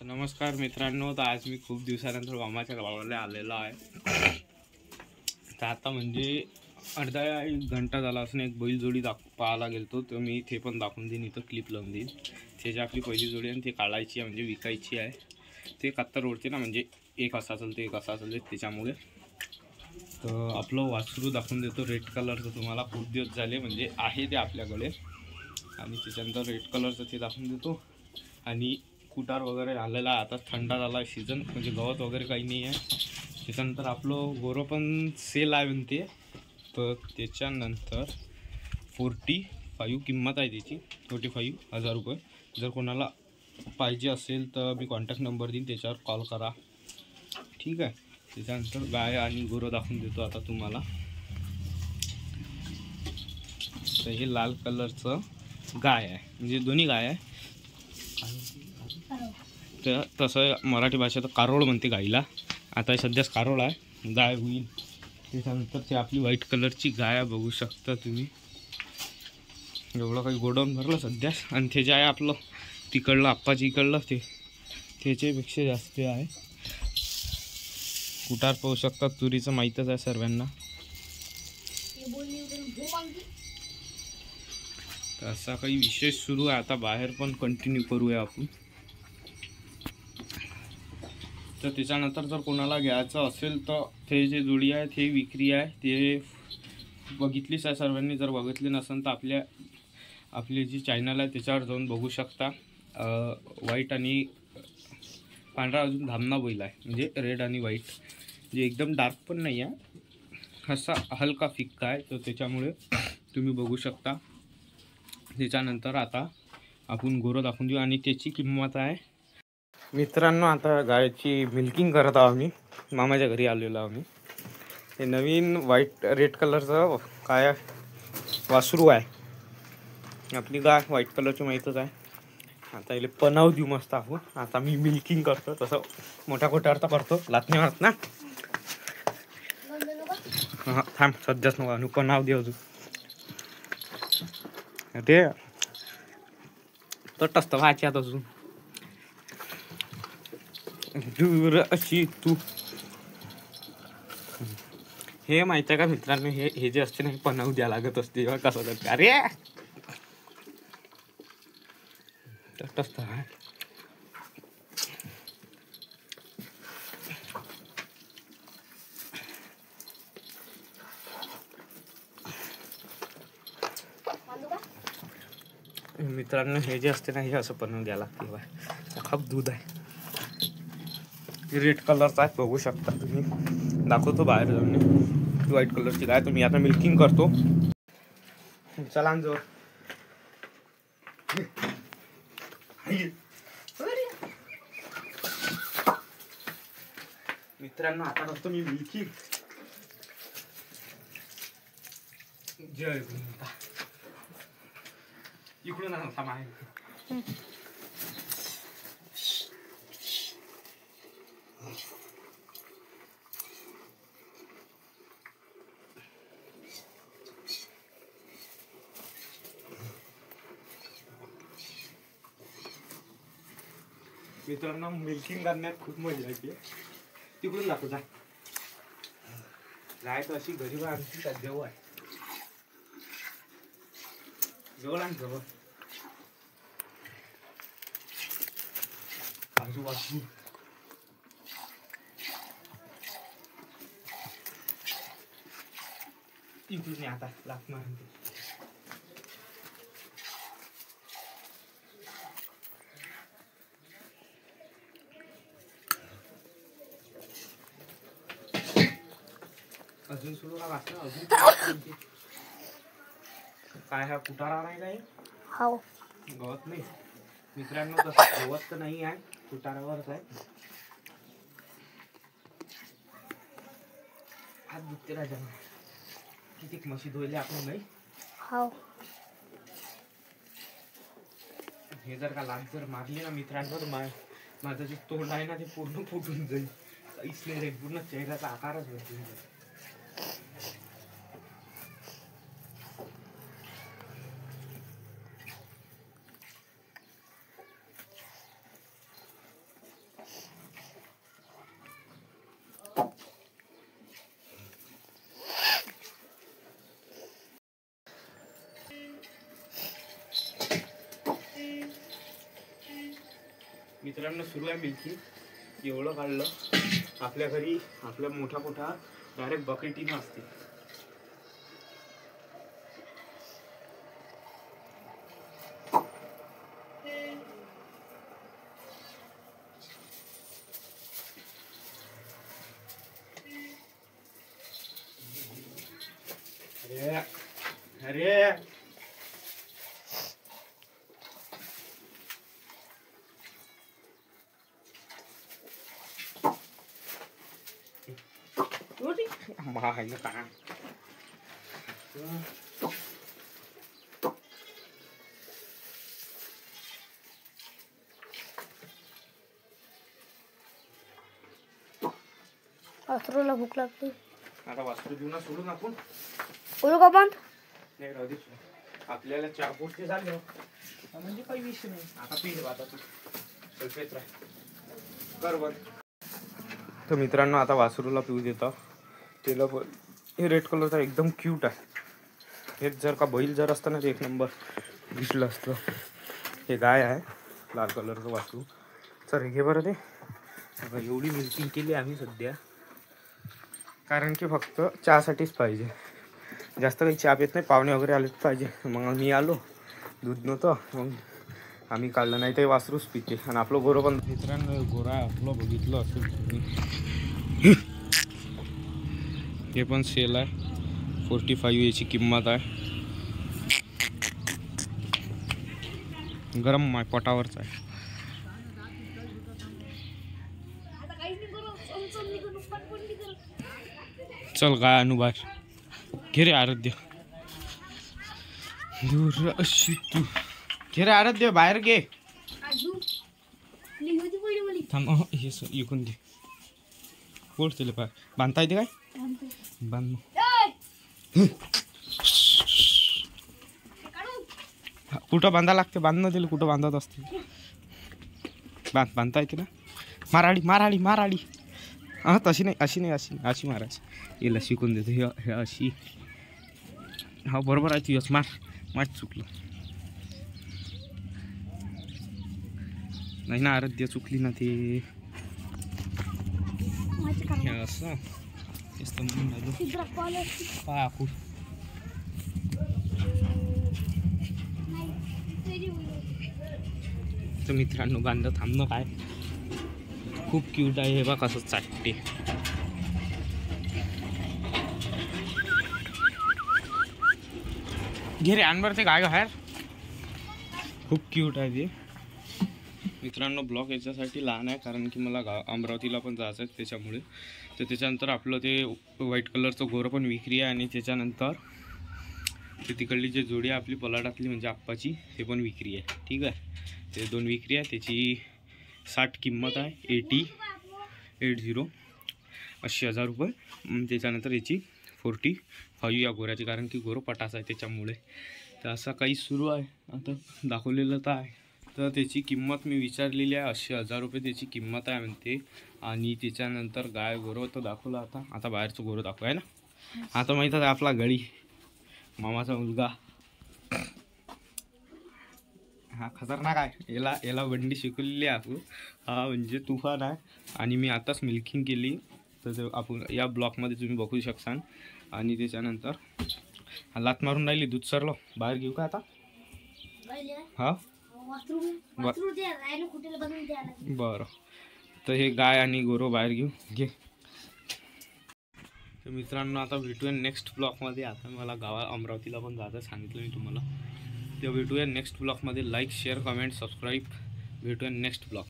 नमस्कार मित्रांनो, तर आज मी खूप दिवसानंतर मामाच्या गावाला आलेलो आहे. तर आता म्हणजे अर्धा एक घंटा झाला असं एक बैल जोडी पाहायला गेलतो. तर मी ते पण दाखवून देईन, इथं क्लिप लावून देईन. त्याची आपली पहिली जोडी आणि ती काढायची आहे, म्हणजे विकायची आहे. ते कत्तर ओढते ना, म्हणजे एक असा चालते एक असा चालते त्याच्यामुळे. तर आपलं वासरू दाखवून देतो. रेड कलरचं तुम्हाला खूप दिवस झाले म्हणजे आहे ते आपल्याकडे. आणि त्याच्यानंतर रेड कलरचं ते दाखवून देतो. आणि कुटार वगैरे आलेला आहे. आता थंडा झाला सीझन, म्हणजे गवत वगैरे काही नाही आहे. त्याच्यानंतर आपलं गोरं पण सेल आहे म्हणते. तर त्याच्यानंतर 45 किंमत आहे त्याची, 45,000 रुपये. जर कोणाला पाहिजे असेल तर मी कॉन्टॅक्ट नंबर देईन, त्याच्यावर कॉल करा, ठीक आहे. त्याच्यानंतर गाय आणि गोरं दाखवून देतो आता तुम्हाला. तर हे लाल कलरचं गाय आहे, म्हणजे दोन्ही गाय आहे. तर तसं मराठी भाषेत कारोळ म्हणते गाईला. आता सध्याच कारोळ आहे, गाय होईल. त्याच्यानंतर ते आपली व्हाईट कलरची गाय बघू शकता तुम्ही. एवढं काही गोडाऊन भरलं सध्या. आणि ते जे आहे आपलं तिकडलं आप्पाची इकडलं ते त्याच्यापेक्षा जास्त आहे. कुटार पाहू शकता, तुरीचं माहीतच आहे सर्वांना. तर असा काही विशेष सुरू आहे. आता बाहेर पण कंटिन्यू करूया आपण. तर त्याच्यानंतर जर कोणाला घ्यायचं असेल तर ते जे जोडी आहे ते विक्री आहे. ते बघितलीच आहे सर्वांनी. जर बघितली नसेल तर आपली जी चॅनल आहे त्याच्यावर जाऊन बघू शकता. व्हाईट आणि पांढरा अजून धामणा बैल आहे, म्हणजे रेड आणि व्हाईट. जे एकदम डार्क पण नाही आहे, असा हलका फिक्का आहे. तर त्याच्यामुळे तुम्ही बघू शकता. त्याच्यानंतर आता आपण गोरं दाखवून देऊ आणि त्याची किंमत आहे. मित्रांनो, आता गायची मिल्किंग करत आहोत आम्ही. मामाच्या घरी आलेलो आम्ही. हे नवीन व्हाईट रेड कलरचं काय वासरू आहे. आपली गाय व्हाईट कलरची माहीतच आहे. आता इले पनाव देऊ मस्त आपण. आता मी मिल्किंग करतो, तसं मोठ्या कोट्यावरता करतो, लात नाही मारत ना. हां थांब, सध्याच नको पनाव दे अजून. ते तट असतं वाच्यात अजून दूर अशी तू. हे माहिती आहे का मित्रांनो, हे जे असते ना, हे पनाव द्या लागत असते. कसं करते अरे तट असतं. मित्रांनो, हे जे असते ना, हे असं बनवून द्यायला लागते. बघा खूप दूध आहे. रेड कलरचा आहे, बघू शकता तुम्ही. दाखवतो बाहेर जाऊन. व्हाईट कलरची गाय. तुम्ही आता मिल्किंग करतो. चला जो मित्रांनो, आता करतो मी मिल्किंग. जय गुरुता. इकडून नव्हता माहिती. मित्रांनो, मिल्किंग करण्यात खूप मजा येते. तिकडून लागतो जा. गाय तर अशी गरीब आमची जवळ आहे. जवळ आणि जवळ आजूबाजू. इकडून आता लात मारते. अजून सुरू वाटलं. अजून काय हा कुटारा नाही काय? हो, गवत नाही मित्रांनो, तसं गवत तर नाही आहे, कुटारावरच आहे. हात दुखते राजा. किती म्हशी धुवले आपण नाही. हो, हे जर का लाट जर मारली ना मित्रांनो, तर माझं जे तोंड आहे ना ते पूर्ण फुटून जाईल. काहीच नाही रे, पूर्ण चेहऱ्याचा आकारच बदलून जाईल. मित्रांनो सुरू आहे मिल्किंग. एवढं काढलं. आपल्या घरी आपल्या मोठा मोठा डायरेक्ट बकेटीनं असते. अरे माहिती का वासरूला भूक लागली. आता वासरू देऊ ना सोडून आपण बोलू का बंद? नाही राहू दे. आपल्याला 4 गोष्टी झाल्या म्हणजे काही विषय नाही. आता पीठ आता तू सल्फेत राह कर बंद. तर मित्रांनो आता वासरूला पिऊ देता. त्याला हे रेड कलरचा एकदम क्यूट आहे. हेच जर का बैल जर असतं ना ते एक नंबर दिसलं असतं. हे गाय आहे लाल कलरचं वासरू. चल हे घे बरं ते. एवढी मिल्किंग केली आम्ही सध्या कारण की फक्त चहासाठीच पाहिजे. जास्त काही चहा पेत नाही. पाहुणे वगैरे आलेच पाहिजे. मग मी आलो दूध नव्हतं मग आम्ही काढलं. नाही तर वासरूच पिते. आणि आपलं गोरं पण मित्रांनो गोरा आपलं बघितलं असेल तुम्ही. हे पण सेल आहे 45 याची किंमत आहे. गरम आहे पोटावरच आहे. चल गाय आणू बाहेर. घे रे आराध्य. दूर अशी तू घे रे आराध्य बाहेर घे. थांब हे इकून दे. पोट तिला पाय बांधता येते काय बांध. कुठं बांधा लागते बांध ना तिला. कुठं बांधत असते बांधता येते ना. माराडी माराडी माराडी. हां तशी नाही अशी नाही अशी अशी मारायची. याला शिकून देतो हे अशी. हा बरोबर आहे. तू यस मार माच चुकलं नाही ना आराध्य चुकली ना ते. असं पाकू. तर मित्रांनो गांधा थांबणं काय खूप क्यूट आहे. हे बघ कसं चाटते. घे रे आणबर ते गाय बाहेर. खूप क्यूट आहे ते. मित्रांनो ब्लॉग याच्यासाठी लहान आहे कारण की मला अमरावतीला पण जायचं आहे त्याच्यामुळे. तर त्याच्यानंतर आपलं ते व्हाईट कलरचं गोरं पण विक्री आहे. आणि त्याच्यानंतर ते तिकडली जे जोडी आहे आपली पलाडातली म्हणजे आप्पाची ते पण विक्री आहे. ठीक आहे. ते 2 विक्री आहे. त्याची 60 किंमत आहे. 80 80,000 रुपये. त्याच्यानंतर याची 45 या गोऱ्याची कारण की गोरं पटास आहे त्याच्यामुळे. तर असं काही सुरू आहे. आता दाखवलेलं तर आहे. तर त्याची किंमत मी विचारलेली आहे 80,000 रुपये त्याची किंमत आहे म्हणते. आणि त्याच्यानंतर गाय गोरं तर दाखवलं. आता बाहेरचं गोरं दाखव आहे ना. आता माहीत आहे आपला गडी मामाचा मुलगा. हा खतरनाक आहे. याला बंडी शिकवलेली आहे आपण. हा म्हणजे तुफान आहे. आणि मी आताच मिल्किंग केली तर आपण या ब्लॉकमध्ये तुम्ही बघू शकता. आणि त्याच्यानंतर लात मारून राहिली. दूध सरलो बाहेर घेऊ का आता. हा बरं. तर हे गाय आणि गोरो बाहेर घेऊ घे. तर मित्रांनो आता भेटूया नेक्स्ट ब्लॉकमध्ये. आता मला अमरावतीला पण जायचं सांगितलं मी तुम्हाला. तर भेटूया नेक्स्ट ब्लॉकमध्ये. Like share comment subscribe. भेटूया नेक्स्ट ब्लॉक.